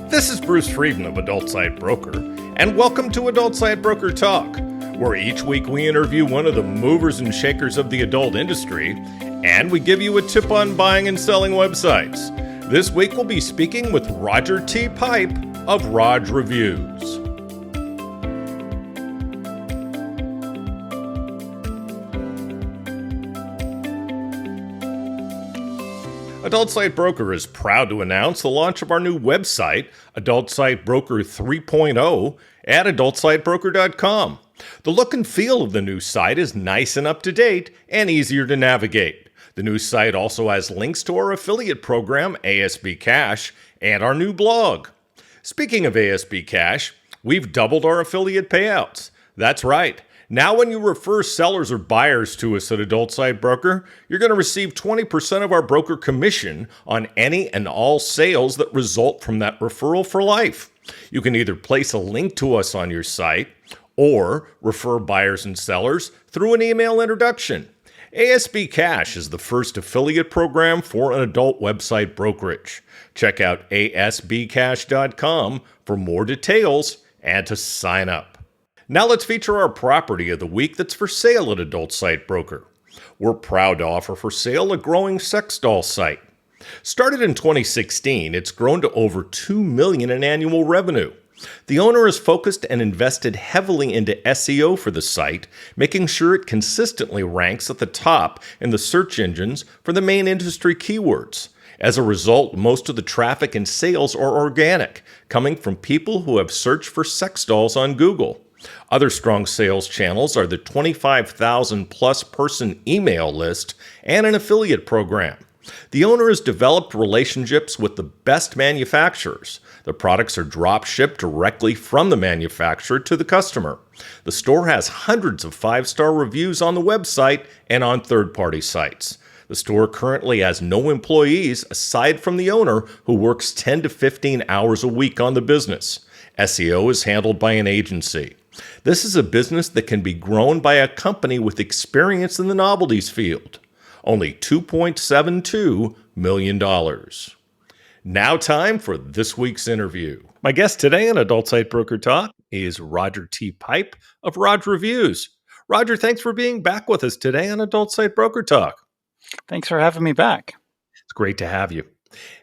This is Bruce Friedman of Adult Site Broker, and welcome to Adult Site Broker Talk, where each week we interview one of the movers and shakers of the adult industry, and we give you a tip on buying and selling websites. This week we'll be speaking with Roger T. Pipe of Raj Reviews. Adult Site Broker is proud to announce the launch of our new website, Adult Site Broker 3.0, at adultsitebroker.com. The look and feel of the new site is nice and up-to-date and easier to navigate. The new site also has links to our affiliate program, ASB Cash, and our new blog. Speaking of ASB Cash, we've doubled our affiliate payouts. That's right. Now when you refer sellers or buyers to us at Adult Site Broker, you're going to receive 20% of our broker commission on any and all sales that result from that referral for life. You can either place a link to us on your site or refer buyers and sellers through an email introduction. ASB Cash is the first affiliate program for an adult website brokerage. Check out asbcash.com for more details and to sign up. Now let's feature our property of the week that's for sale at Adult Site Broker. We're proud to offer for sale a growing sex doll site. Started in 2016, it's grown to over $2 million in annual revenue. The owner has focused and invested heavily into SEO for the site, making sure it consistently ranks at the top in the search engines for the main industry keywords. As a result, most of the traffic and sales are organic, coming from people who have searched for sex dolls on Google. Other strong sales channels are the 25,000 plus person email list and an affiliate program. The owner has developed relationships with the best manufacturers. The products are drop shipped directly from the manufacturer to the customer. The store has hundreds of 5-star reviews on the website and on third-party sites. The store currently has no employees aside from the owner, who works 10 to 15 hours a week on the business. SEO is handled by an agency. This is a business that can be grown by a company with experience in the novelties field. Only $2.72 million. Now time for this week's interview. My guest today on Adult Site Broker Talk is Roger T. Pipe of Raj Reviews. Roger, thanks for being back with us today on Adult Site Broker Talk. Thanks for having me back. It's great to have you.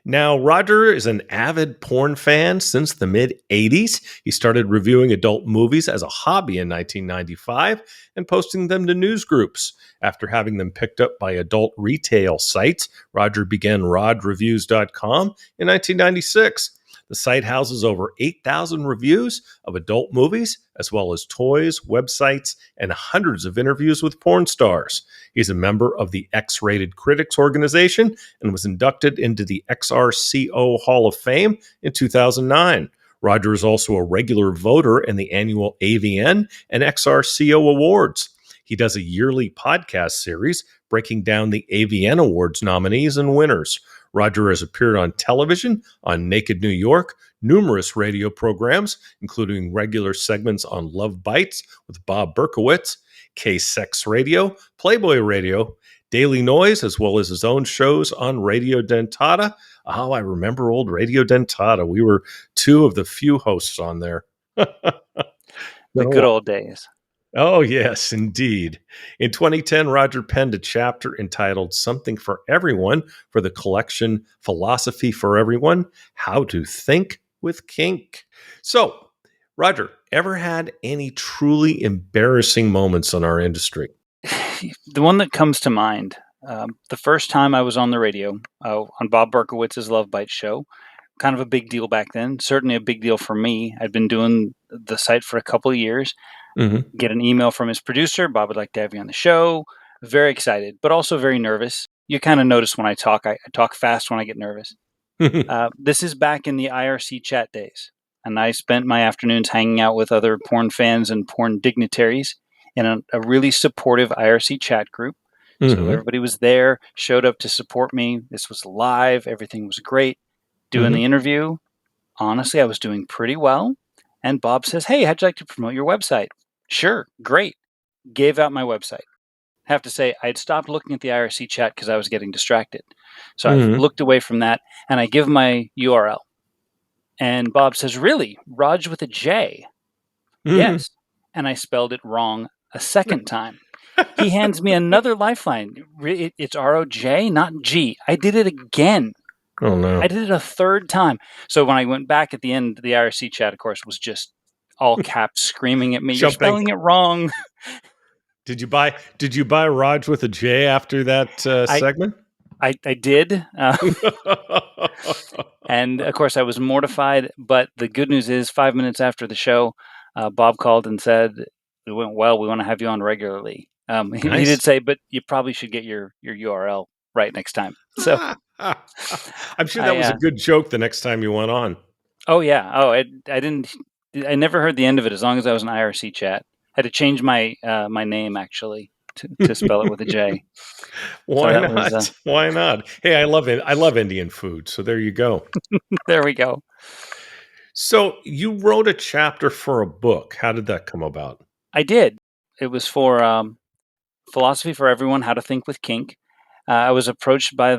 Now, Roger is an avid porn fan since the mid-'80s. He started reviewing adult movies as a hobby in 1995 and posting them to news groups. After having them picked up by adult retail sites, Roger began rodreviews.com in 1996. The site houses over 8,000 reviews of adult movies, as well as toys, websites, and hundreds of interviews with porn stars. He's a member of the X-Rated Critics organization and was inducted into the XRCO Hall of Fame in 2009. Roger is also a regular voter in the annual AVN and XRCO Awards. He does a yearly podcast series breaking down the AVN Awards nominees and winners. Roger has appeared on television, on Naked New York, numerous radio programs, including regular segments on Love Bites with Bob Berkowitz, K-Sex Radio, Playboy Radio, Daily Noise, as well as his own shows on Radio Dentata. Oh, I remember old Radio Dentata. We were two of the few hosts on there. The good old days. Oh, yes, indeed. In 2010, Roger penned a chapter entitled Something for Everyone for the collection Philosophy for Everyone, How to Think with Kink. So, Roger, ever had any truly embarrassing moments in our industry? The one that comes to mind, the first time I was on the radio on Bob Berkowitz's Love Bites show, kind of a big deal back then, certainly a big deal for me. I'd been doing the site for a couple of years. Mm-hmm. Get an email from his producer. Bob would like to have you on the show. Very excited, but also very nervous. You kind of notice when I talk fast when I get nervous. This is back in the IRC chat days. And I spent my afternoons hanging out with other porn fans and porn dignitaries in a really supportive IRC chat group. Mm-hmm. So everybody was there, showed up to support me. This was live. Everything was great. Doing the interview, honestly, I was doing pretty well. And Bob says, "Hey, how'd you like to promote your website?" Sure, great. Gave out my website. Have to say, I'd stopped looking at the IRC chat because I was getting distracted. So I looked away from that, and I give my URL. And Bob says, "Really? Raj with a J?" Mhm. "Yes." And I spelled it wrong a second time. He hands me another lifeline. It's ROJ, not G. I did it again. Oh no. I did it a third time. So when I went back at the end, the IRC chat, of course, was just all caps screaming at me, "You're Jumping. spelling it wrong." Did you buy Raj with a J after that I segment? I did. And of course, I was mortified. But the good news is, 5 minutes after the show, Bob called and said, "It went well. We want to have you on regularly." He did Nice. say, "But you probably should get your URL right next time." So I'm sure that I, was a good joke the next time you went on. oh yeah, I didn't, I never heard the end of it. As long as I was in IRC chat, had to change my my name actually to spell it with a J. So Why that was not? Why not? Hey, I love it. I love Indian food. So there you go. there we go. So you wrote a chapter for a book. How did that come about? I did. It was for Philosophy for Everyone: How to Think with Kink. I was approached by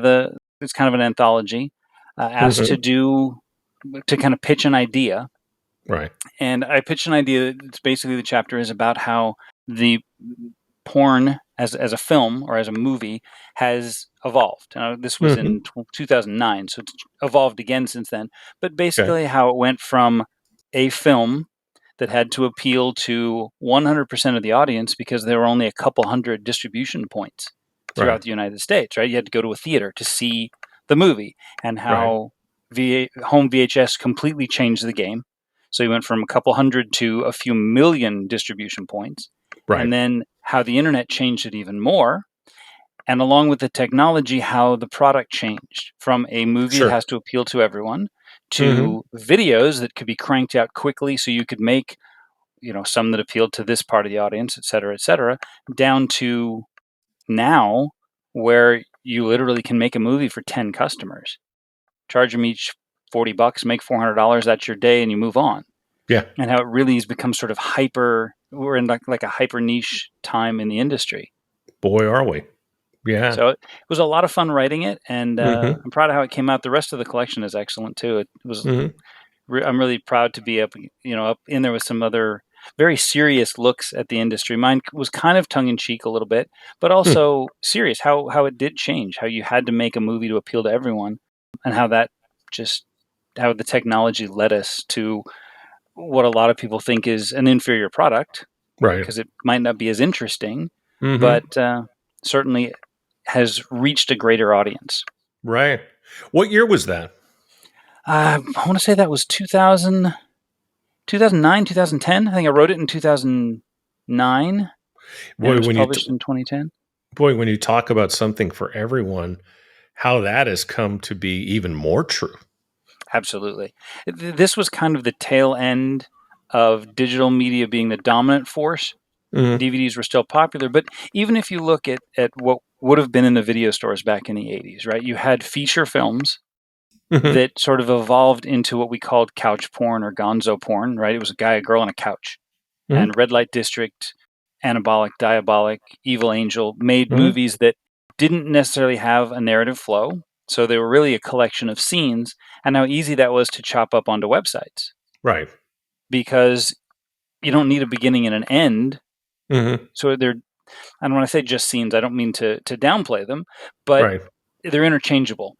it's kind of an anthology, asked Mhm. to kind of pitch an idea, Right. and I pitched an idea. It's basically, the chapter is about how the porn as a film or as a movie has evolved. Now, this was Mhm. in 2009, so it's evolved again since then. But Okay. basically, how it went from a film that had to appeal to 100% of the audience because there were only a couple hundred distribution points Right. throughout the United States, right? You had to go to a theater to see the movie, and Right. how home VHS completely changed the game. So you went from a couple hundred to a few million distribution points. Right. And then how the internet changed it even more. And along with the technology, how the product changed from a movie that Sure. has to appeal to everyone Mhm. to videos that could be cranked out quickly so you could make, some that appealed to this part of the audience, et cetera, down to now where you literally can make a movie for 10 customers, charge them each $40, make $400, that's your day, and you move on. Yeah. And how it really has become sort of we're in like a hyper niche time in the industry. Boy, are we. Yeah. So it was a lot of fun writing it, and Mhm. I'm proud of how it came out. The rest of the collection is excellent too. It was Mhm. I'm really proud to be up in there with some other very serious looks at the industry. Mine was kind of tongue in cheek a little bit, but Hmm. also serious. How it did change, how you had to make a movie to appeal to everyone, and how that just how the technology led us to what a lot of people think is an inferior product Right. because it might not be as interesting, Mhm. but certainly has reached a greater audience. Right. What year was that? I want to say that was 2009, 2010. I think I wrote it in 2009 and it Boy, was published in 2010. when you talk about something for everyone, how that has come to be even more true. Absolutely. This was kind of the tail end of digital media being the dominant force. Mhm. DVDs were still popular, but even if you look at what would have been in the video stores back in the 80s, right? You had feature films Mhm. that sort of evolved into what we called couch porn or gonzo porn, right? It was a guy, a girl, on a couch. Mhm. And Red Light District, Anabolic, Diabolic, Evil Angel made Mhm. movies that didn't necessarily have a narrative flow. So they were really a collection of scenes, and how easy that was to chop up onto websites Right. because you don't need a beginning and an end. Mhm. So I don't want to say just scenes, I don't mean to downplay them, but Right. they're interchangeable.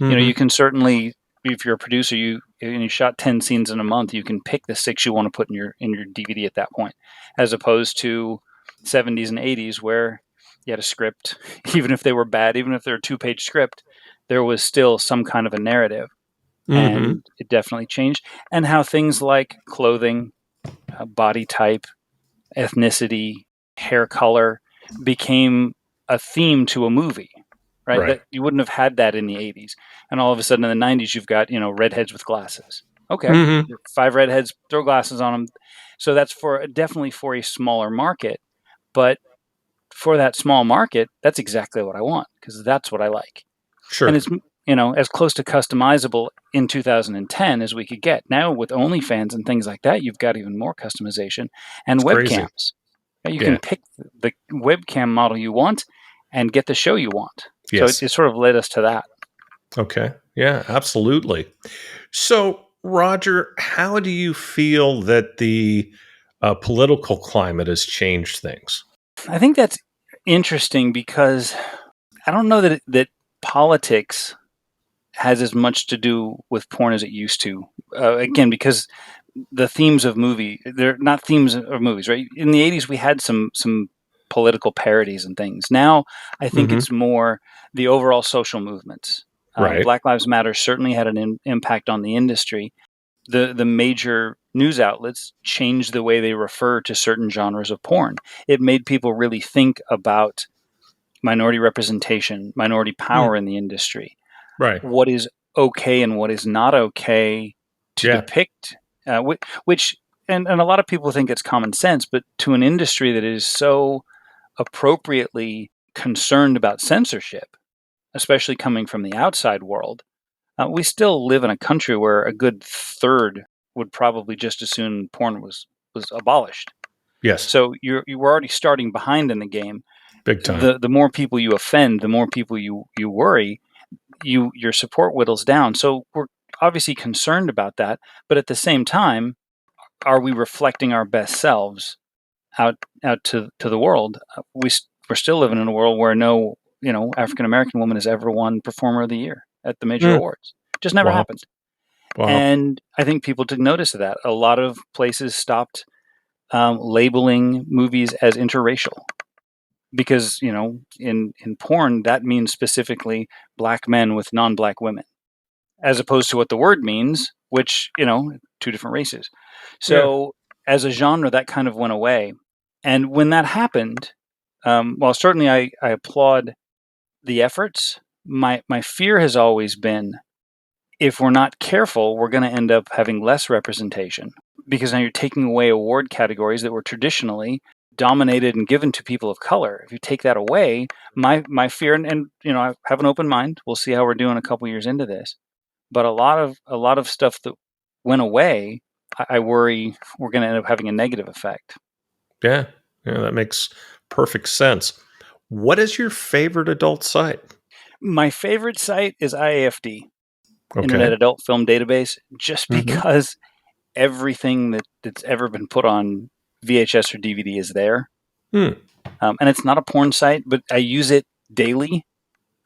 You Mhm. can certainly, if you're a producer, and you shot 10 scenes in a month, you can pick the 6 you want to put in your DVD at that point, as opposed to 70s and 80s where you had a script. Even if they were bad, even if they're a 2-page script, there was still some kind of a narrative, Mhm. and it definitely changed. And how things like clothing, body type, ethnicity, hair color became a theme to a movie, right? Right. That you wouldn't have had that in the 80s. And all of a sudden in the 90s, you've got, redheads with glasses. Okay, Mhm. 5 redheads, throw glasses on them. So that's definitely for a smaller market. But for that small market, that's exactly what I want because that's what I like. And Sure. it's, as close to customizable in 2010 as we could get. Now with OnlyFans and things like that, you've got even more customization and It's crazy. webcams. You can Yeah. pick the webcam model you want and get the show you want. So it, Yes. it sort of led us to that. Okay. Yeah, absolutely. So Roger, how do you feel that the political climate has changed things? I think that's interesting because I don't know that politics has as much to do with porn as it used to. Again, because the themes of movie, they're not themes of movies, right? In the 80s, we had some political parodies and things. Now, I think Hmm. it's more the overall social movements. Right. Black Lives Matter certainly had an impact on the industry. The major news outlets changed the way they refer to certain genres of porn. It made people really think about minority representation, minority Mm. power in the industry, Right. what is okay and what is not okay to Yeah. depict, which and a lot of people think it's common sense, but to an industry that is so appropriately concerned about censorship, especially coming from the outside world, we still live in a country where a good third would probably just as soon porn was abolished. Yes. So you were already starting behind in the game. Big time. The more people you offend, the more people you worry, your support whittles down. So we're obviously concerned about that, but at the same time, are we reflecting our best selves out to the world? We're still living in a world where no African American woman has ever won Performer of the Year at the major Mm. awards. Just never Wow. happened. Wow. And I think people took notice of that. A lot of places stopped labeling movies as interracial because in porn that means specifically black men with non-black women, as opposed to what the word means, which, two different races. Yeah. So as a genre, that kind of went away. And when that happened, while certainly I applaud the efforts, my fear has always been if we're not careful, we're going to end up having less representation because now you're taking away award categories that were traditionally dominated and given to people of color. If you take that away, my fear, and I have an open mind. We'll see how we're doing a couple years into this, but a lot of stuff that went away, I worry we're going to end up having a negative effect. Yeah. Yeah. That makes perfect sense. What is your favorite adult site? My favorite site is IAFD, Internet Okay. Adult Film Database, just Hmm. because everything that's ever been put on VHS or DVD is there. Hmm. And it's not a porn site, but I use it daily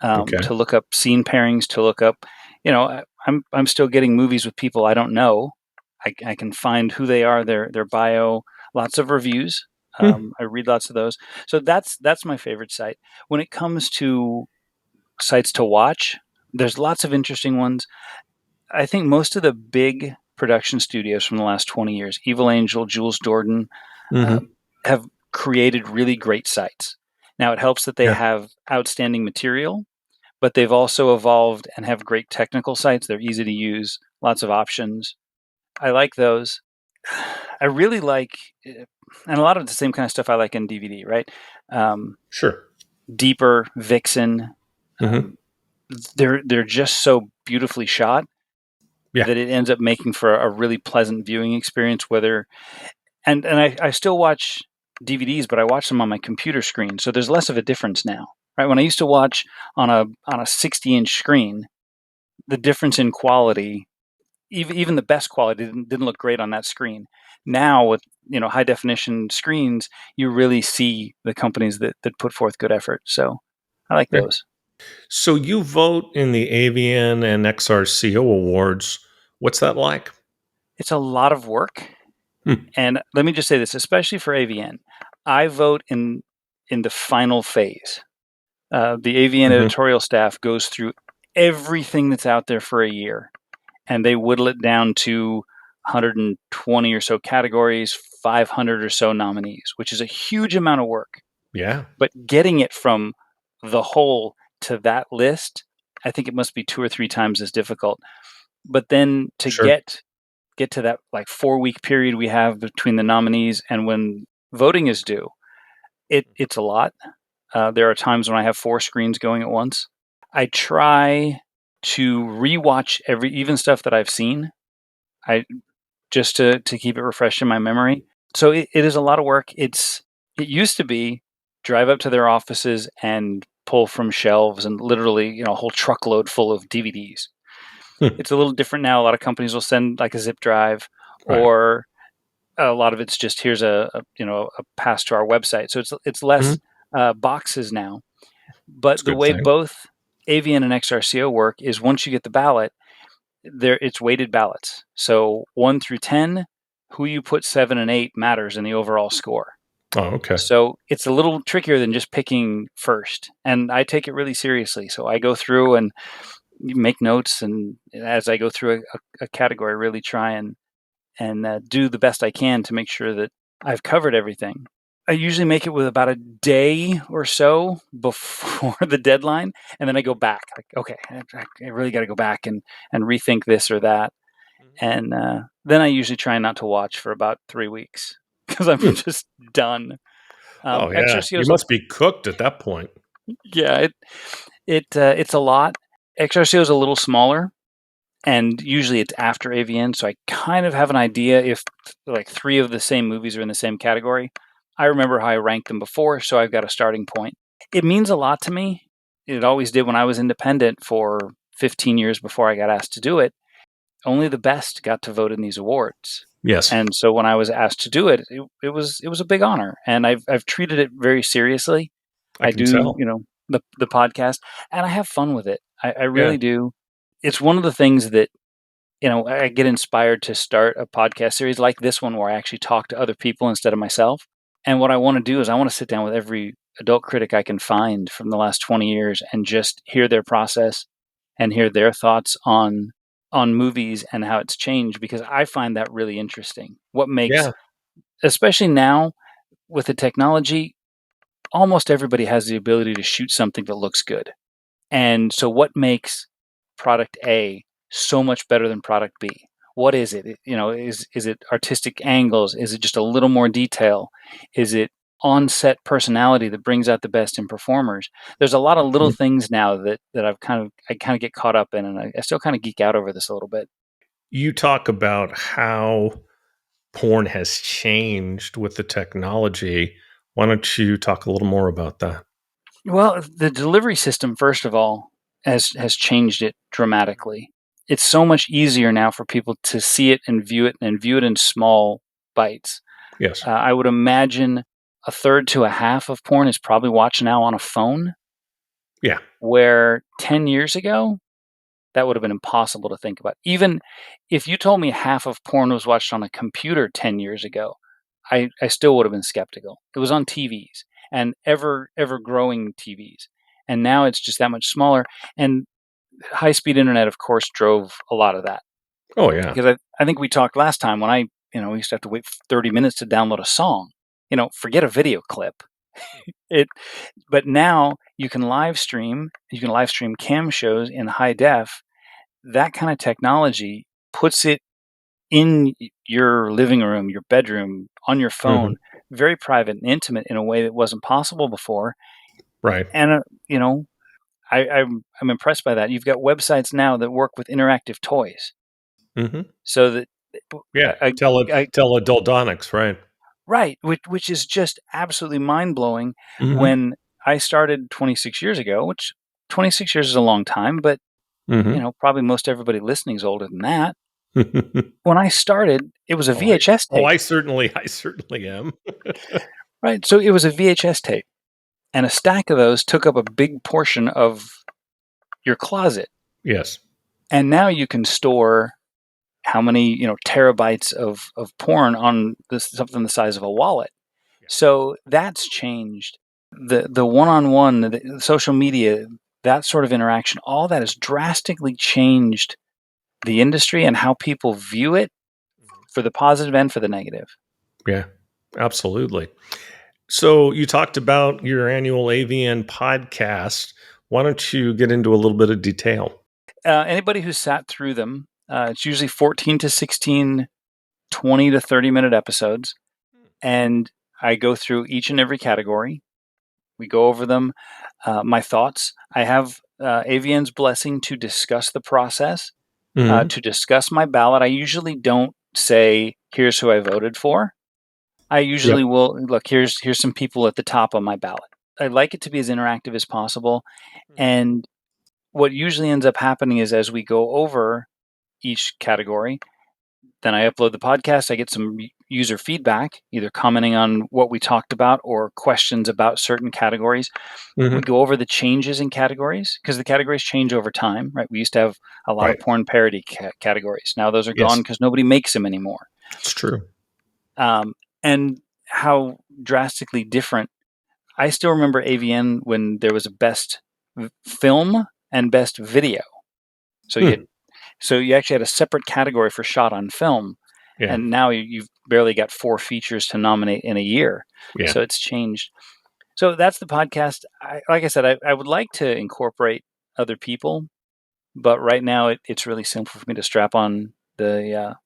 Okay. to look up scene pairings, to look up, I'm still getting movies with people I don't know. I can find who they are, their bio, lots of reviews. Hmm. I read lots of those. So that's my favorite site. When it comes to sites to watch, there's lots of interesting ones. I think most of the big production studios from the last 20 years, Evil Angel, Jules Jordan, Hmm. um, have created really great sites. Now, it helps that they Yeah. have outstanding material, but they've also evolved and have great technical sites. They're easy to use, lots of options. I like those. I really like, and a lot of the same kind of stuff I like in DVD, right? Um, Sure. Deeper, Vixen. Hmm. Um, they're just so beautifully shot Yeah. that it ends up making for a really pleasant viewing experience. Whether and I still watch DVDs, but I watch them on my computer screen, so there's less of a difference now. Right, when I used to watch on a 60-inch screen, the difference in quality, even the best quality, didn't look great on that screen. Now with high definition screens, you really see the companies that put forth good effort. So I like Yeah. those. So you vote in the AVN and XRCO awards. What's that like? It's a lot of work. Hmm. And let me just say this, especially for AVN, I vote in the final phase. The AVN Hmm. editorial staff goes through everything that's out there for a year, and they whittle it down to 120 or so categories, 500 or so nominees, which is a huge amount of work. Yeah. But getting it from the whole to that list, I think it must be 2 or 3 times as difficult. But then to Sure. get to that like 4 week period we have between the nominees and when voting is due, it's a lot. There are times when I have 4 screens going at once. I try to rewatch even stuff that I've seen. I just to keep it refreshed in my memory. So it is a lot of work. It used to be drive up to their offices and pull from shelves and literally a whole truckload full of DVDs. It's a little different now. A lot of companies will send like a zip drive, Right. or a lot of it's just here's a pass to our website. So it's Mhm. less boxes now. It's a But the good way thing. both AVN and XRCO work is once you get the ballot, it's weighted ballots. So 1 through 10, who you put 7 and 8 matters in the overall score. Oh, okay. So it's a little trickier than just picking first. And I take it really seriously. So I go through and make notes, and as I go through a category, really try and do the best I can to make sure that I've covered everything. I usually make it with about a day or so before the deadline, and then I go back. Like, okay, I really got to go back and rethink this or that, Mhm. and then I usually try not to watch for about 3 weeks because I'm Hmm. just done. Oh, yeah. You XRCO's must be cooked at that point. yeah, it's a lot. XRCO is a little smaller, and usually it's after AVN, so I kind of have an idea if like 3 of the same movies are in the same category. I remember how I ranked them before, so I've got a starting point. It means a lot to me. It always did when I was independent for 15 years before I got asked to do it. Only the best got to vote in these awards. Yes, And so when I was asked to do it, it was a big honor, and I've treated it very seriously. I I can do, tell. the podcast, and I have fun with it. I Yeah. really do. It's one of the things that I get inspired to start a podcast series like this one where I actually talk to other people instead of myself. And what I want to do is I want to sit down with every adult critic I can find from the last 20 years and just hear their process and hear their thoughts on movies and how it's changed, because I find that really interesting. What makes, Yeah. especially now with the technology, almost everybody has the ability to shoot something that looks good. And so what makes product A so much better than product B? What is it? Is it artistic angles? Is it just a little more detail? Is it on-set personality that brings out the best in performers? There's a lot of little Mhm. things now that I kind of get caught up in, and I still kind of geek out over this a little bit. You talk about how porn has changed with the technology. Why don't you talk a little more about that? Well, the delivery system, first of all, has changed it dramatically. It's so much easier now for people to see it and view it in small bites. Yes. I would imagine a third to a half of porn is probably watched now on a phone, Yeah. where 10 years ago, that would have been impossible to think about. Even if you told me half of porn was watched on a computer 10 years ago, I still would have been skeptical. It was on TVs, and ever growing TVs. And now it's just that much smaller. And high speed internet, of course, drove a lot of that. Oh, yeah. Because I think we talked last time when we used to have to wait 30 minutes to download a song. Forget a video clip. It, but now you can live stream cam shows in high def. That kind of technology puts it in your living room, your bedroom, on your Mhm. phone, very private and intimate in a way that wasn't possible before. Right. And you know, I'm impressed by that. You've got websites now that work with interactive toys, Mhm. so that Yeah. I, I Tele Dildonics, right. right, which is just absolutely mind blowing. Mhm. When I started 26 years ago, which 26 years is a long time, but Mhm. probably most everybody listening is older than that. When I started, it was a Oh, I VHS oh, tape, I certainly am. right? So it was a VHS tape, and a stack of those took up a big portion of your closet. Yes. And now you can store how many terabytes of porn on something the size of a wallet. Yeah. So that's changed. The one-on-one, the social media, that sort of interaction, all that has drastically changed the industry and how people view it, Mhm. for the positive and for the negative. Yeah. Absolutely. So you talked about your annual AVN podcast. Why don't you get into a little bit of detail? Anybody who's sat through them, it's usually 14 to 16, 20 to 30-minute episodes, and I go through each and every category. We go over them. My thoughts. I have AVN's blessing to discuss the process, Mhm. to discuss my ballot. I usually don't say, "Here's who I voted for." I Yep. usually will look. Here's some people at the top of my ballot. I like it to be as interactive as possible, Mhm. and what usually ends up happening is as we go over each category. Then I upload the podcast. I get some user feedback, either commenting on what we talked about or questions about certain categories. We Hmm. go over the changes in categories because the categories change over time, right? We used to have a lot of Right. porn parody categories. Now those are gone Yes, because nobody makes them anymore. it's true. Um, and how drastically different. I still remember AVN when there was a best film and best video. So you Hmm. had, so you actually had a separate category for shot on film, Yeah. and now you've barely got 4 features to nominate in a year. Yeah. So it's changed. So that's the podcast. Like I said, I would like to incorporate other people, but right now it's really simple for me to strap on the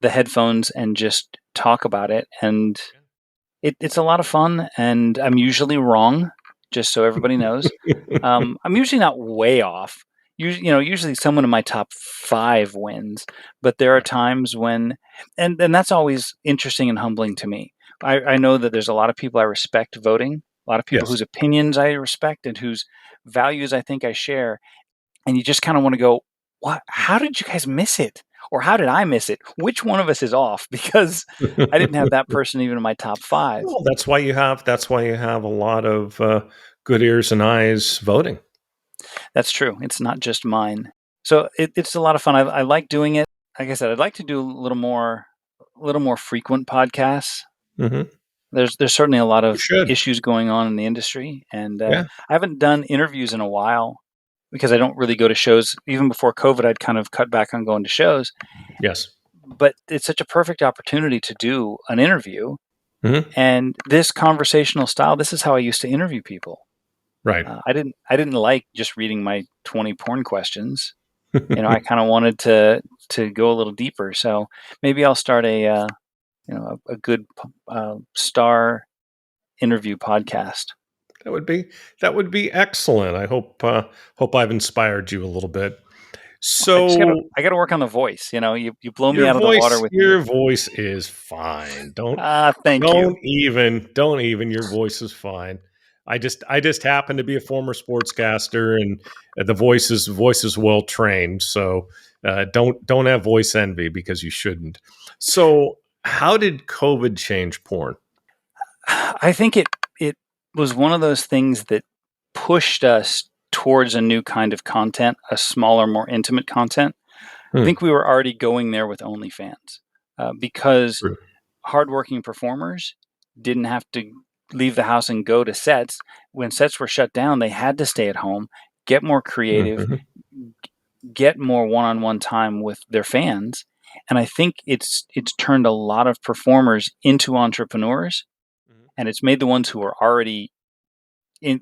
headphones and just talk about it. And it's a lot of fun, and I'm usually wrong, just so everybody knows. I'm usually not way off. Usually someone in my top 5 wins, but there are Right. times when, and that's always interesting and humbling to me. I know that there's a lot of people I respect voting, a lot of people Yes. whose opinions I respect and whose values I think I share, and you just kind of want to go, "What? How did you guys miss it?" Or how did I miss it? Which one of us is off? Because I didn't have that person even in my top 5. Well, that's why you have a lot of good ears and eyes voting. That's true. It's not just mine. So it's a lot of fun. I like doing it. Like I said, I'd like to do a little more frequent podcasts. Hmm. There's certainly a lot You of should. issues going on in the industry, and Yeah. I haven't done interviews in a while because I don't really go to shows. Even before COVID, I'd kind of cut back on going to shows. Yes. But it's such a perfect opportunity to do an interview. Hmm. And this conversational style, this is how I used to interview people. Right. I didn't like just reading my 20 porn questions. I kind of wanted to go a little deeper. So maybe I'll start a good star interview podcast. That would be that would be excellent. I hope I've inspired you a little bit. So I gotta work on the voice. You blow me your out of the water voice with your your voice is fine. Don't thank you. don't even your voice is fine. I just happen to be a former sportscaster, and the voice is well trained. So don't have voice envy because you shouldn't. So how did COVID change porn? I think it was one of those things that pushed us towards a new kind of content, a smaller, more intimate content. I Hmm. think we were already going there with OnlyFans because True. hardworking performers didn't have to leave the house and go to sets. When sets were shut down, they had to stay at home, get more creative, Mhm. get more one-on-one time with their fans. And I think it's turned a lot of performers into entrepreneurs, Mhm. and it's made the ones who are already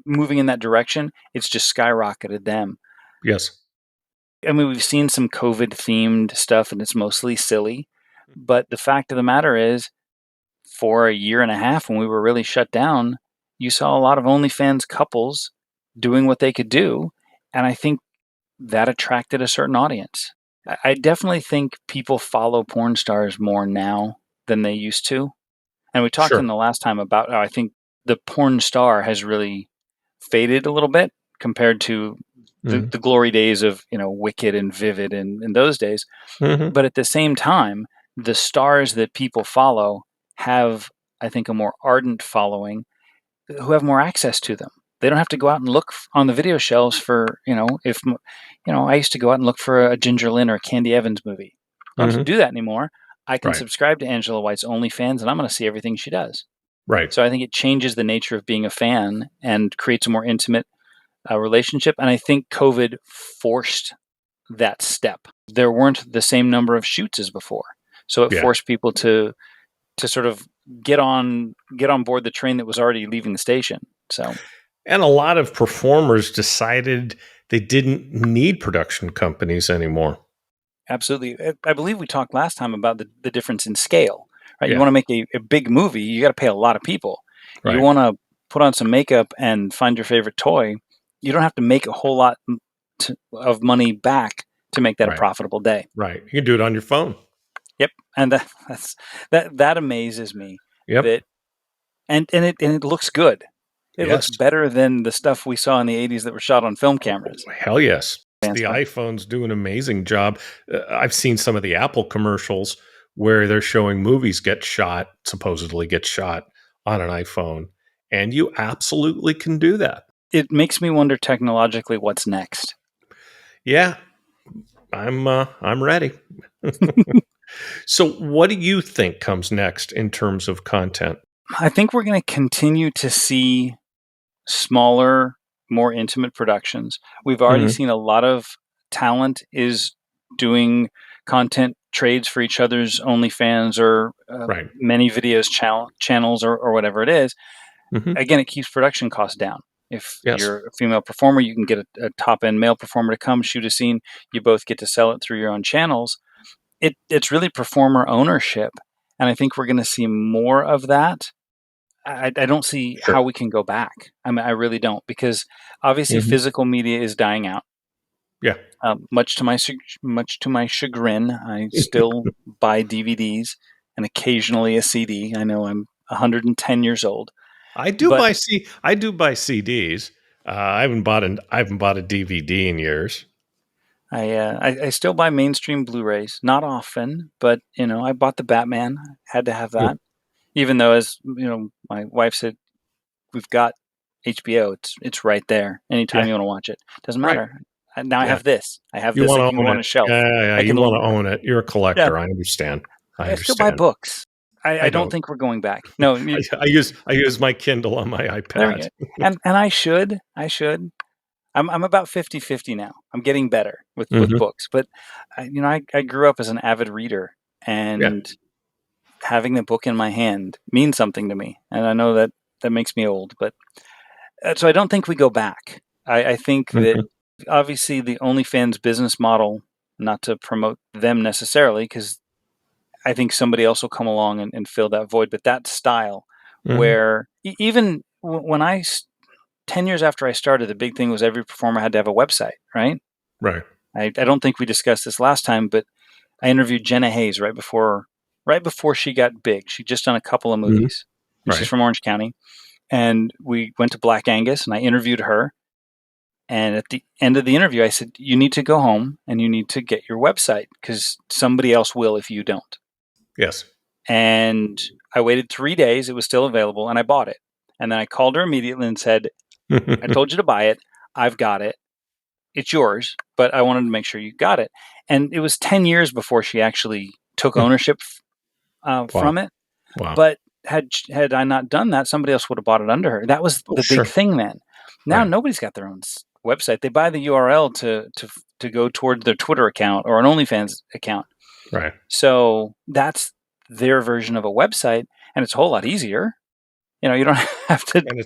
moving in that direction. It's just skyrocketed them. Yes. I mean, we've seen some COVID themed stuff, and it's mostly silly. But the fact of the matter is, for a year and a half when we were really shut down, you saw a lot of OnlyFans couples doing what they could do. And I think that attracted a certain audience. I definitely think people follow porn stars more now than they used to. And we talked in Sure. the last time about how I think the porn star has really faded a little bit compared to Mhm. the glory days of, Wicked and Vivid in those days. Mhm. But at the same time, the stars that people follow have, I think, a more ardent following who have more access to them. They don't have to go out and look on the video shelves for, if, I used to go out and look for a Ginger Lynn or a Candy Evans movie. Don't have to Mhm. do that anymore. I can Right. subscribe to Angela White's OnlyFans and I'm going to see everything she does. Right. So I think it changes the nature of being a fan and creates a more intimate relationship. And I think COVID forced that step. There weren't the same number of shoots as before, so it Yeah. forced people to sort of get on board the train that was already leaving the station. So And a lot of performers decided they didn't need production companies anymore. absolutely, I believe we talked last time about the difference in scale. Right, you Yeah. want to make a big movie, you got to pay a lot of people. You Right. want to put on some makeup and find your favorite toy. You don't have to make a whole lot of money back to make that a Right. profitable day. Right. You can do it on your phone. Yep, and that amazes me Yep. that and it looks good. It looks Yes. better than the stuff we saw in the '80s that were shot on film cameras. Hell yes. The iPhone's do an amazing job. I've seen some of the Apple commercials where they're showing movies supposedly get shot on an iPhone, and you absolutely can do that. It makes me wonder technologically what's next. Yeah, I'm ready. So, what do you think comes next in terms of content? I think we're going to continue to see smaller, more intimate productions. We've already Mhm. seen a lot of talent is doing content trades for each other's OnlyFans or Right. many videos channels or whatever it is. Mhm. Again, it keeps production costs down. If Yes. you're a female performer, you can get a top end male performer to come shoot a scene. You both get to sell it through your own channels. It's really performer ownership. And I think we're going to see more of that. I don't see Sure. how we can go back. I mean, I really don't, because obviously Mhm. physical media is dying out. Yeah. Much to my chagrin, I still buy DVDs and occasionally a CD. I know I'm 110 years old, but I do buy CDs. I haven't bought a DVD in years. I still buy mainstream Blu-rays. Not often, but I bought the Batman. Had to have Mm. that. Even though, as my wife said, we've got HBO. It's right there. Anytime Yeah. you want to watch it, doesn't Right. matter. Now I Yeah. have this. I have You this. I want can to own go on it. a shelf. Yeah. I You can. want to own it. You're a Yeah. collector. I understand. I I still buy understand. books. I I don't don't. think we're going back. No, I use my Kindle on my there we iPad. go. And I should. I'm about 50-50 now. I'm getting better with Hmm. books, but I grew up as an avid reader, Yeah. and having the book in my hand means something to me. And I know that makes me old, but so I don't think we go back. I think that Hmm. obviously the OnlyFans business model, not to promote them necessarily, because I think somebody else will come along and fill that void, but that style Hmm. where even when 10 years after I started, the big thing was every performer had to have a website, right? Right. I don't think we discussed this last time, but I interviewed Jenna Hayes right before she got big. She'd just done a couple of Hmm. movies, and she's Right. from Orange County. And we went to Black Angus, and I interviewed her. And at the end of the interview, I said, "You need to go home and you need to get your website because somebody else will if you don't." Yes. And I waited 3 days; it was still available, and I bought it. And then I called her immediately and said, "I told you to buy it. I've got it. It's yours, but I wanted to make sure you got it." And it was 10 years before she actually took ownership Wow. from it. Wow. But had I not done that, somebody else would have bought it under her. That was Oh, the big sure. thing then. Now Right. nobody's got their own website. They buy the URL to go toward their Twitter account or an OnlyFans account. Right. So that's their version of a website, and it's a whole lot easier. You don't have to. And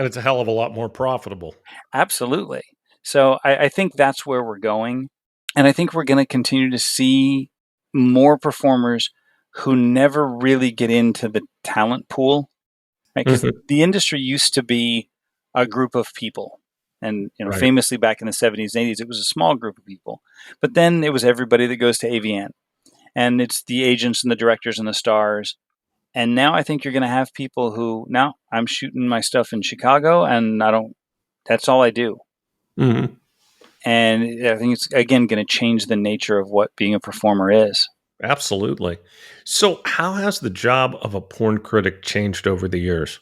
it's a hell of a lot more profitable. Absolutely. So I think that's where we're going. And I think we're going to continue to see more performers who never really get into the talent pool, right? Because Hmm. the industry used to be a group of people. And Right. famously back in the 70s and 80s, it was a small group of people. But then it was everybody that goes to AVN. And it's the agents and the directors and the stars. And now I think you're going to have people who, now I'm shooting my stuff in Chicago and that's all I do. Hmm. And I think it's, again, going to change the nature of what being a performer is. Absolutely. So, how has the job of a porn critic changed over the years?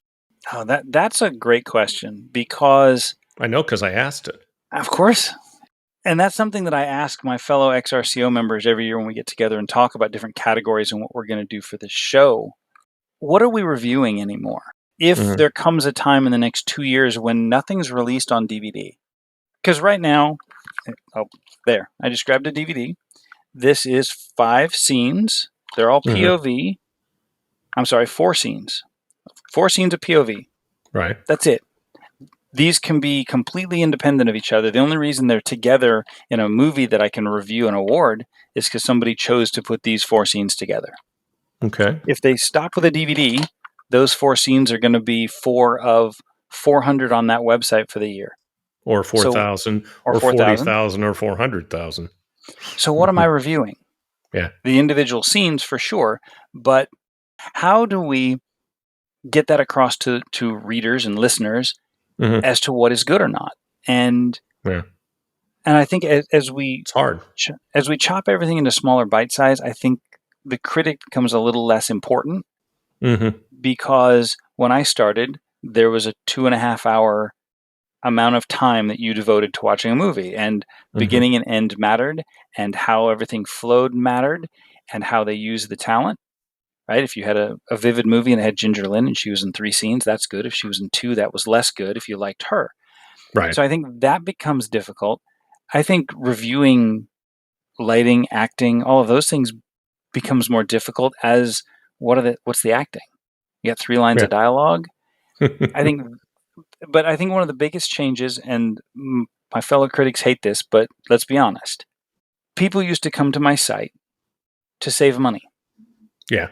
Oh, that's a great question because, I know because I asked it. of course, and that's something that I ask my fellow XRCO members every year when we get together and talk about different categories and what we're going to do for this show. What are we reviewing anymore? If Hmm. there comes a time in the next 2 years when nothing's released on DVD, because right now, oh, there, I just grabbed a DVD. This is 5 scenes. They're all Hmm. POV. I'm sorry, 4 scenes. 4 scenes of POV. Right. That's it. These can be completely independent of each other. The only reason they're together in a movie that I can review and award is because somebody chose to put these 4 scenes together. Okay. If they stop with a DVD, those 4 scenes are going to be 4 of 400 on that website for the year. Or So, 4,000 or or 4,000. 40,000 or 400,000. So what am I reviewing? Yeah. The individual scenes for sure, but how do we get that across to readers and listeners Hmm. as to what is good or not? And Yeah. And I think as we It's hard. as we chop everything into smaller bite size, I think the critic becomes a little less important, Mm-hmm. because when I started, there was a 2.5 hour amount of time that you devoted to watching a movie, and Mm-hmm. beginning and end mattered, and how everything flowed mattered, and how they used the talent. Right? If you had a vivid movie and it had Ginger Lynn and she was in 3 scenes, that's good. If she was in two, that was less good if you liked her. Right. So I think that becomes difficult. I think reviewing lighting, acting, all of those things becomes more difficult as what's the acting? You got 3 lines Yeah. of dialogue. I think, but I think one of the biggest changes, and my fellow critics hate this, but let's be honest. People used to come to my site to save money, Yeah.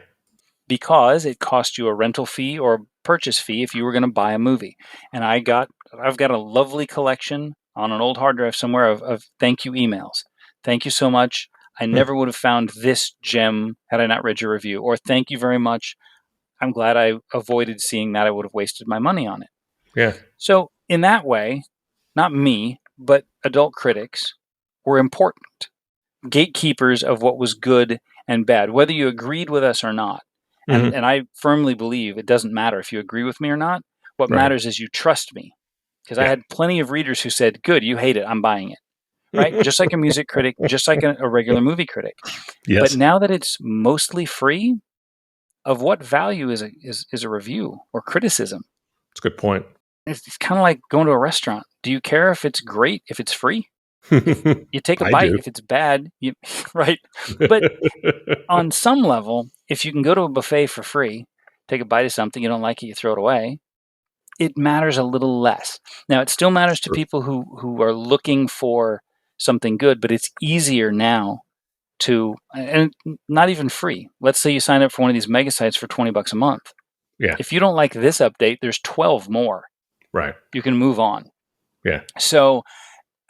because it cost you a rental fee or purchase fee if you were going to buy a movie. And I've got a lovely collection on an old hard drive somewhere of thank you emails. Thank you so much. I never would have found this gem had I not read your review. Or thank you very much. I'm glad I avoided seeing that. I would have wasted my money on it. Yeah. So in that way, not me, but adult critics were important gatekeepers of what was good and bad, whether you agreed with us or not. And Mm-hmm. and I firmly believe it doesn't matter if you agree with me or not. What Right. matters is you trust me. Because I Yeah. had plenty of readers who said, "Good, you hate it, I'm buying it." Right? Just like a music critic, just like a regular movie critic. But Yes. now that it's mostly free, of what value is a review or criticism? It's a good point. It's kind of like going to a restaurant. Do you care if it's great if it's free? If you take a I bite, do. if it's bad, you right. But on some level, if you can go to a buffet for free, take a bite of something, you don't like it, you throw it away, it matters a little less. Now, it still matters to True. people who are looking for something good, but it's easier now to, and not even free. Let's say you sign up for one of these mega sites for $20 a month. Yeah. If you don't like this update, there's 12 more. Right. You can move on. Yeah. So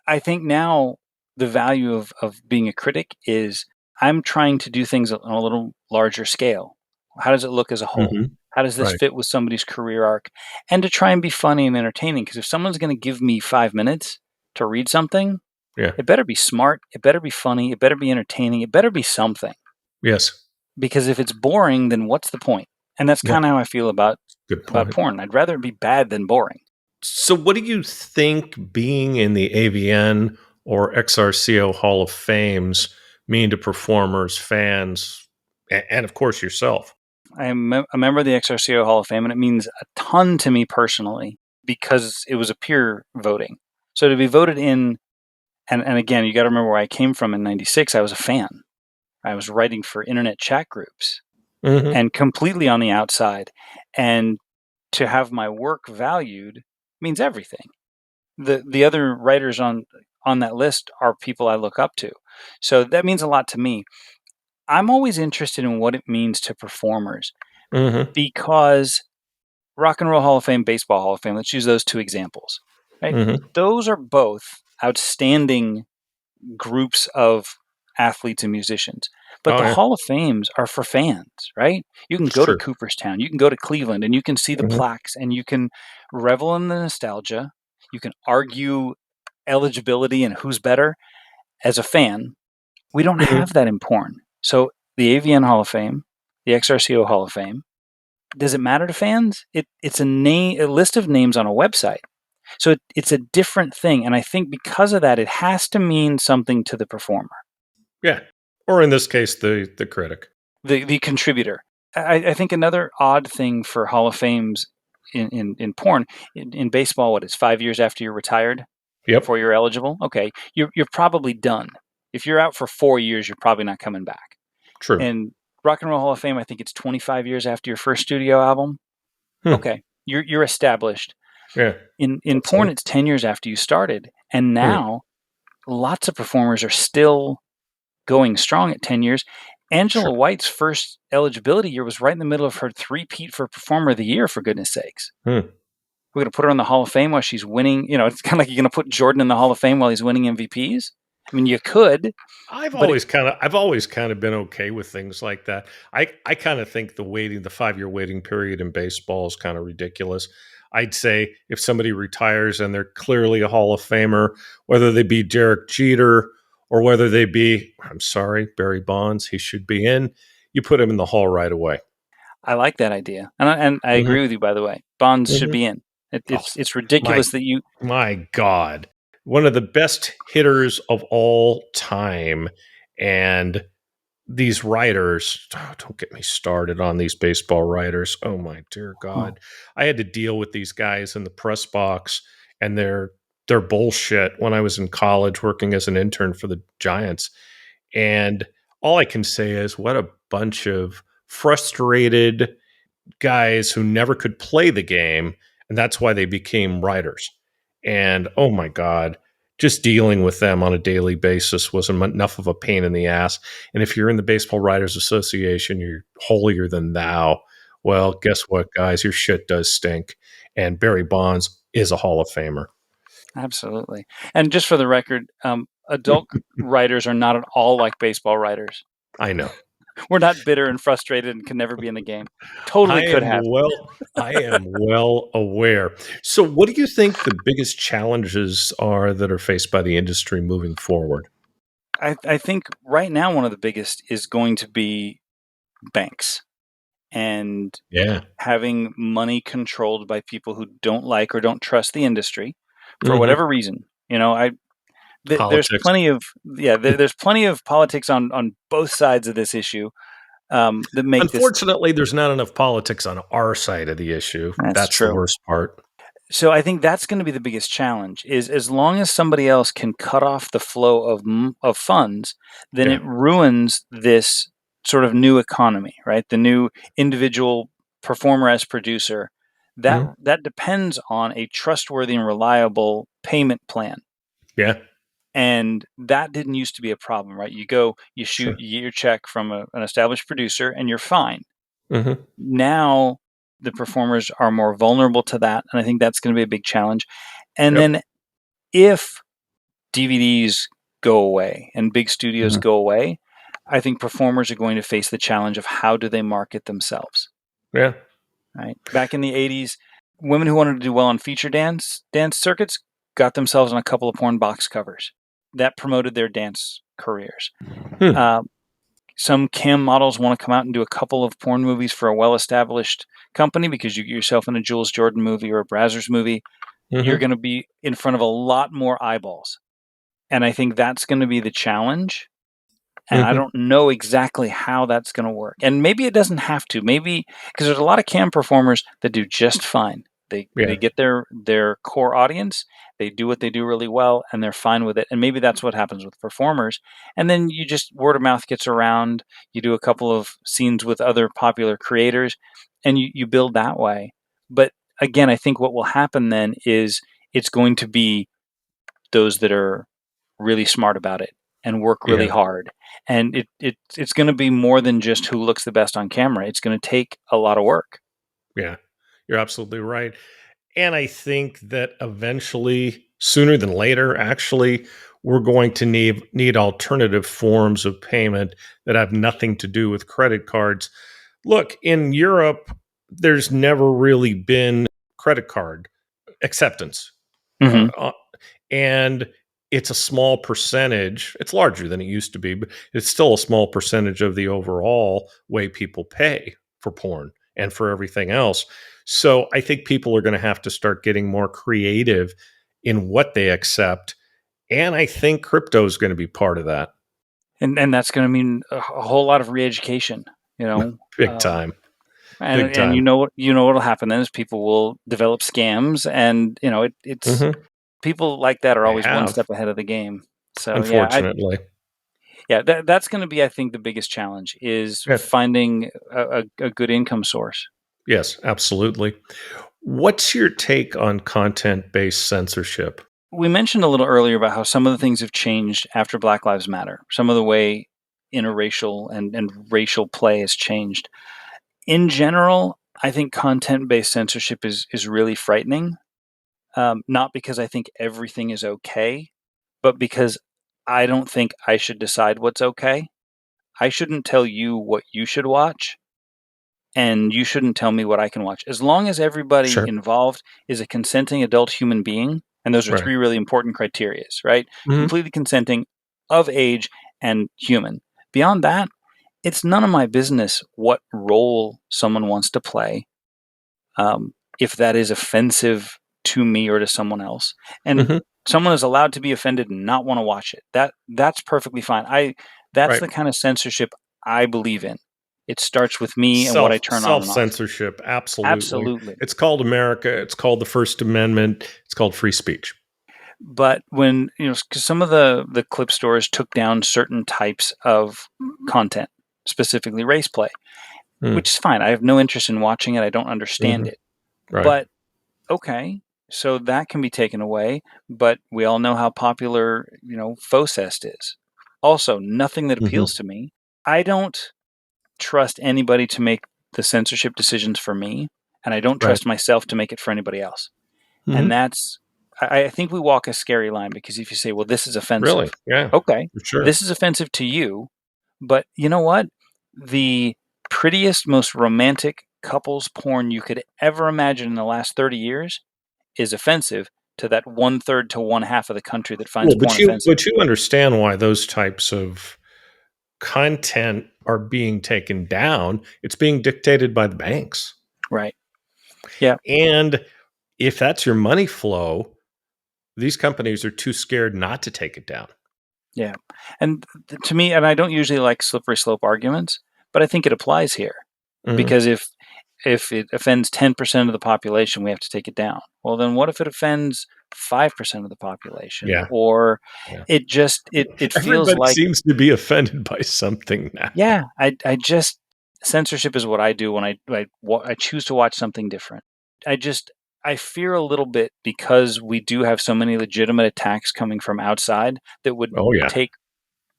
I think now the value of being a critic is I'm trying to do things on a little larger scale. How does it look as a whole? Mm-hmm. How does this Right. fit with somebody's career arc? And to try and be funny and entertaining. Because if someone's going to give me 5 minutes to read something, Yeah. it better be smart. It better be funny. It better be entertaining. It better be something. Yes. Because if it's boring, then what's the point? And that's Yeah. kind of how I feel Good about point. porn. I'd rather it be bad than boring. So, what do you think being in the AVN or XRCO Hall of Fames mean to performers, fans, and of course yourself? I'm a member of the XRCO Hall of Fame, and it means a ton to me personally because it was a peer voting. So to be voted in, and again, you got to remember where I came from in '96. I was a fan. I was writing for internet chat groups Mm-hmm. and completely on the outside. And to have my work valued means everything. The other writers on that list are people I look up to. So that means a lot to me. I'm always interested in what it means to performers Mm-hmm. because Rock and Roll Hall of Fame, Baseball Hall of Fame, let's use those two examples, right? Mm-hmm. Those are both outstanding groups of athletes and musicians. But Oh the yeah, Hall of Fames are for fans, right? You can it's go to true. Cooperstown, you can go to Cleveland, and you can see the Mm-hmm. plaques and you can revel in the nostalgia. You can argue eligibility and who's better as a fan. We don't Mm-hmm. have that in porn. So the AVN Hall of Fame, the XRCO Hall of Fame, does it matter to fans? It's a list of names on a website. So it's a different thing. And I think because of that, it has to mean something to the performer, Yeah, or in this case, the critic. the contributor. I think another odd thing for Hall of Fames in porn, in baseball, what is 5 years after you're retired Yep, before you're eligible? Okay, you're probably done. If you're out for 4 years, you're probably not coming back. true. And Rock and Roll Hall of Fame, I think it's 25 years after your first studio album. Hmm. Okay, you're established. Yeah, In that's porn, it. it's 10 years after you started, and Hmm. now lots of performers are still going strong at 10 years. Angela Sure. White's first eligibility year was right in the middle of her three-peat for Performer of the Year, for goodness sakes. Hmm. We're going to put her in the Hall of Fame while she's winning. It's kind of like you're going to put Jordan in the Hall of Fame while he's winning MVPs. I mean, you could, but I've always kind of been okay with things like that. I kind of think the 5-year waiting period in baseball is kind of ridiculous. I'd say if somebody retires and they're clearly a Hall of Famer, whether they be Derek Jeter or whether they be, I'm sorry, Barry Bonds, he should be in, you put him in the Hall right away. I like that idea, and I agree Hmm. with you. By the way, Bonds should Hmm. be in. Oh, It's my ridiculous that you. my God, one of the best hitters of all time, and these writers, oh, don't get me started on these baseball writers. Oh my dear Oh, God. I had to deal with these guys in the press box and their bullshit when I was in college working as an intern for the Giants. And all I can say is what a bunch of frustrated guys who never could play the game, and that's why they became writers. And oh my God, just dealing with them on a daily basis was enough of a pain in the ass. And if you're in the Baseball Writers Association, you're holier than thou. Well, guess what, guys? Your shit does stink. And Barry Bonds is a Hall of Famer. absolutely. And just for the record, adult writers are not at all like baseball writers. I know. We're not bitter and frustrated and can never be in the game. Totally could have. I am well aware. So what do you think the biggest challenges are that are faced by the industry moving forward? I think right now one of the biggest is going to be banks and Yeah. having money controlled by people who don't like or don't trust the industry for Mhm. whatever reason. There's Politics. plenty of there's plenty of politics on both sides of this issue that make this. Unfortunately, there's not enough politics on our side of the issue. That's That's the true. worst part. So I think that's going to be the biggest challenge is as long as somebody else can cut off the flow of funds, then Yeah. it ruins this sort of new economy, right? The new individual performer as producer. That Mhm. that depends on a trustworthy and reliable payment plan. Yeah. And that didn't used to be a problem, right? You go, you shoot, Sure. you get your check from an established producer, and you're fine. Mhm. Now the performers are more vulnerable to that, and I think that's going to be a big challenge. And Yep. then if DVDs go away and big studios Mhm. go away, I think performers are going to face the challenge of how do they market themselves, Yeah. right? Back in the 80s, women who wanted to do well on feature dance circuits got themselves on a couple of porn box covers. That promoted their dance careers. Hmm. Uh, some cam models want to come out and do a couple of porn movies for a well-established company because you get yourself in a Jules Jordan movie or a Brazzers movie. You're Mhm. going to be in front of a lot more eyeballs. And I think that's going to be the challenge. And I Mhm. don't know exactly how that's going to work. And maybe it doesn't have to. Maybe because there's a lot of cam performers that do just fine. They Yeah. get their core audience, they do what they do really well, and they're fine with it. And maybe that's what happens with performers. And then you just word of mouth gets around. You do a couple of scenes with other popular creators, and you build that way. But again, I think what will happen then is it's going to be those that are really smart about it and work really Yeah. hard. And it's going to be more than just who looks the best on camera. It's going to take a lot of work. Yeah. You're absolutely right. And I think that eventually, sooner than later, actually, we're going to need alternative forms of payment that have nothing to do with credit cards. Look, in Europe, there's never really been credit card acceptance. Uh, Hmm. uh, and it's a small percentage. It's larger than it used to be, but it's still a small percentage of the overall way people pay for porn and for everything else. So I think people are going to have to start getting more creative in what they accept. And I think crypto is going to be part of that. And that's going to mean a whole lot of re-education, you know. Big Um, time. and Big and time. you know what'll happen then is people will develop scams, and it's Hmm. people like that are They always one have, step ahead of the game. So unfortunately. that's going to be, I think, the biggest challenge is Yeah. finding a good income source. Yes, absolutely. What's your take on content based censorship? We mentioned a little earlier about how some of the things have changed after Black Lives Matter. Some of the way interracial and racial play has changed. In general, I think content-based censorship is really frightening. Not because I think everything is okay, but because I don't think I should decide what's okay. I shouldn't tell you what you should watch. and you shouldn't tell me what I can watch. As long as everybody Sure. involved is a consenting adult human being, and those are Right. three really important criterias, right? Hmm. Completely consenting, of age, and human. Beyond that, it's none of my business what role someone wants to play, if that is offensive to me or to someone else. And Hmm. someone is allowed to be offended and not want to watch it. That's perfectly fine. That's Right. the kind of censorship I believe in. It starts with me and what I turn on Self and off. censorship. Absolutely. Absolutely. It's called America. It's called the First Amendment. It's called free speech. But when, because some of the clip stores took down certain types of content, specifically race play, Mm. which is fine. I have no interest in watching it. I don't understand Hmm. it. Right. But okay, so that can be taken away. But we all know how popular, Focest is. Also, nothing that Hmm. appeals to me. I don't trust anybody to make the censorship decisions for me, and I don't Right. trust myself to make it for anybody else. And Hmm. I think we walk a scary line, because if you say, well, this is Really? offensive, Yeah. okay, For sure. this is offensive to you, but you know what? The prettiest, most romantic couples porn you could ever imagine in the last 30 years is offensive to that one third to one half of the country that finds Well, porn offensive. but you understand why those types of content are being taken down. It's being dictated by the banks. Right. Yeah. And if that's your money flow, these companies are too scared not to take it down. Yeah. And to me, and I don't usually like slippery slope arguments, but I think it applies here, Hmm. because if it offends 10% of the population, we have to take it down. Well, then what if it offends 5% of the population? Yeah. Or Yeah. it feels Everybody like, seems to be offended by something now. yeah, I just, censorship is what I do when I choose to watch something different. I just, I fear a little bit, because we do have so many legitimate attacks coming from outside that would Oh, yeah. take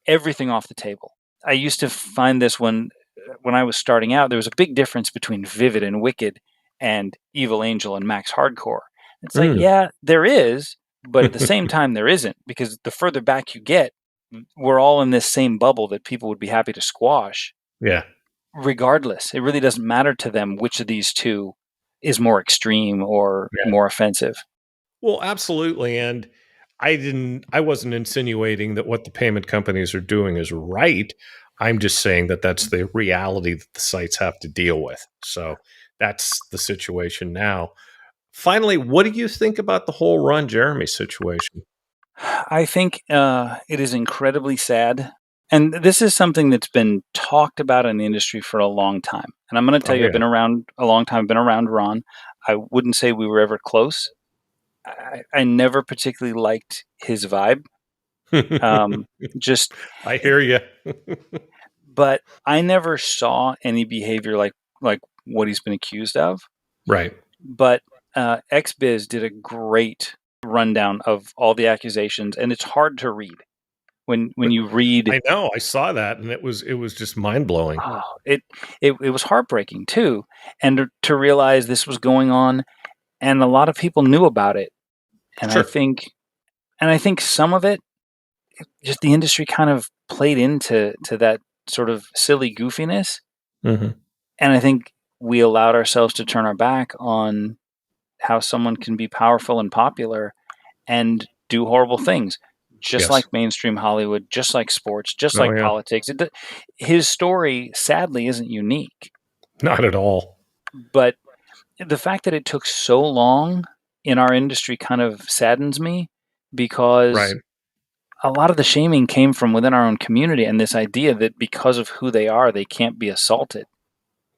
everything off the table. I used to find this when I was starting out. There was a big difference between Vivid and Wicked and Evil Angel and Max Hardcore. It's like, Mm. yeah, there is, but at the same time, there isn't, because the further back you get, we're all in this same bubble that people would be happy to squash. Yeah. Regardless, it really doesn't matter to them which of these two is more extreme or Yeah. more offensive. Well, absolutely. And I wasn't insinuating that what the payment companies are doing is right. I'm just saying that that's the reality that the sites have to deal with. So that's the situation now. Finally, what do you think about the whole Ron Jeremy situation? I think it is incredibly sad. And this is something that's been talked about in the industry for a long time. And I'm going to tell Oh, you, I've yeah. been around a long time, I've been around Ron. I wouldn't say we were ever close. I never particularly liked his vibe. Um, just, I hear you. but I never saw any behavior like what he's been accused of. Right. But XBiz did a great rundown of all the accusations, and it's hard to read when you read. I know. I saw that, and it was just mind blowing. Oh, it was heartbreaking too, and to realize this was going on, and a lot of people knew about it, and I Sure. think some of it, just the industry kind of played into that sort of silly goofiness, Hmm. and I think we allowed ourselves to turn our back on how someone can be powerful and popular and do horrible things, just Yes. like mainstream Hollywood, just like sports, just Oh, like yeah. politics. His story, sadly, isn't unique, Not at all. but the fact that it took so long in our industry kind of saddens me, because Right. a lot of the shaming came from within our own community, and this idea that because of who they are, they can't be assaulted.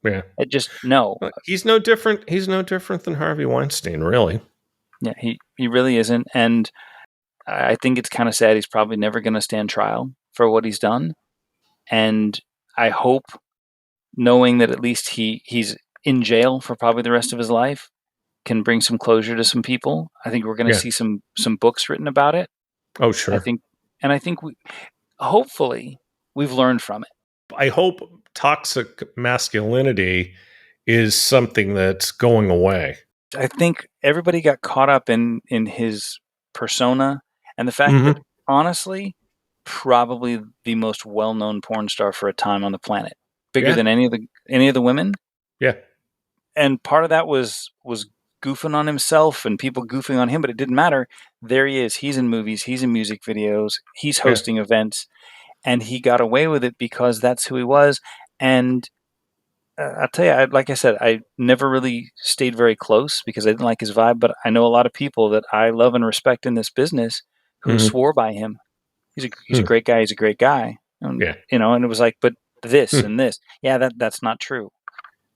Yeah. It just, no. He's no different. He's no different than Harvey Weinstein, really. Yeah, he really isn't. And I think it's kind of sad. He's probably never going to stand trial for what he's done. And I hope, knowing that at least he's in jail for probably the rest of his life, can bring some closure to some people. I think we're going to Yeah. see some books written about it. Oh, I sure. think, and I think hopefully we've learned from it. I hope toxic masculinity is something that's going away. I think everybody got caught up in his persona, and the fact that, Hmm. honestly, probably the most well-known porn star for a time on the planet, bigger Yeah. than any of the women. Yeah. And part of that was goofing on himself and people goofing on him, but it didn't matter. There he is. He's in movies. He's in music videos. He's Yeah. hosting events, and he got away with it because that's who he was. And I'll tell you, like I said, I never really stayed very close because I didn't like his vibe. But I know a lot of people that I love and respect in this business who Hmm. swore by him. He's a great guy. He's a great guy. And, Yeah. and it was like, but this Hmm. and this, yeah, that's not true.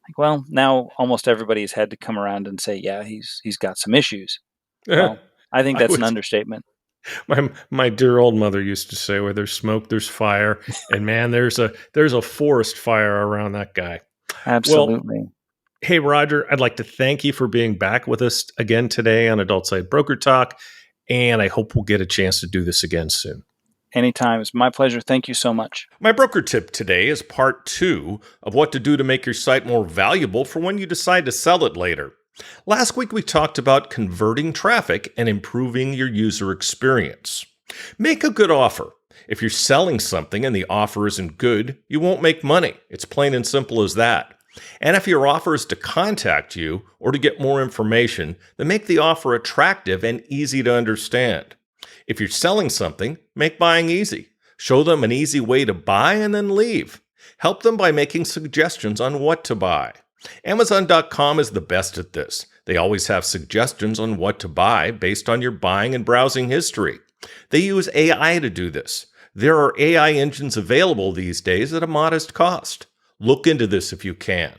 Like, well, now almost everybody's had to come around and say, yeah, he's got some issues. Well, I think I that's an was understatement. my dear old mother used to say, "Where there's smoke, there's fire," and man, there's a forest fire around that guy. Well, Absolutely. hey Roger, I'd like to thank you for being back with us again today on Adult Site Broker Talk, and I hope we'll get a chance to do this again soon. Anytime. It's my pleasure. Thank you so much. My broker tip today is part 2 of what to do to make your site more valuable for when you decide to sell it later. Last week we talked about converting traffic and improving your user experience. Make a good offer. If you're selling something and the offer isn't good, you won't make money. It's plain and simple as that. And if your offer is to contact you or to get more information, then make the offer attractive and easy to understand. If you're selling something, make buying easy. Show them an easy way to buy and then leave. Help them by making suggestions on what to buy. Amazon.com is the best at this. They always have suggestions on what to buy based on your buying and browsing history. They use AI to do this. There are AI engines available these days at a modest cost. Look into this if you can.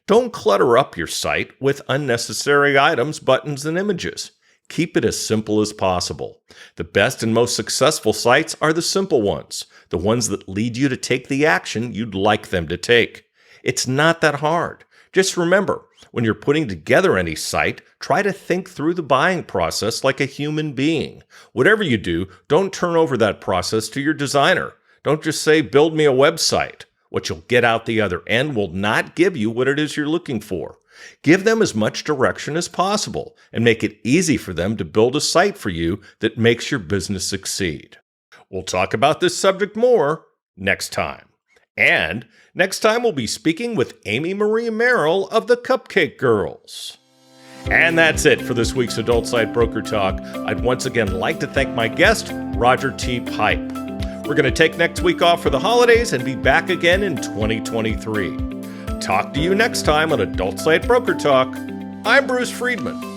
Don't clutter up your site with unnecessary items, buttons, and images. Keep it as simple as possible. The best and most successful sites are the simple ones, the ones that lead you to take the action you'd like them to take. It's not that hard. Just remember, when you're putting together any site, try to think through the buying process like a human being. Whatever you do, don't turn over that process to your designer. Don't just say, build me a website. What you'll get out the other end will not give you what it is you're looking for. Give them as much direction as possible and make it easy for them to build a site for you that makes your business succeed. We'll talk about this subject more next time. And next time we'll be speaking with Amy Marie Merrill of the Cupcake Girls. And that's it for this week's Adult Site Broker Talk. I'd once again like to thank my guest, Roger T. Pipe. We're going to take next week off for the holidays and be back again in 2023. Talk to you next time on Adult Site Broker Talk. I'm Bruce Friedman.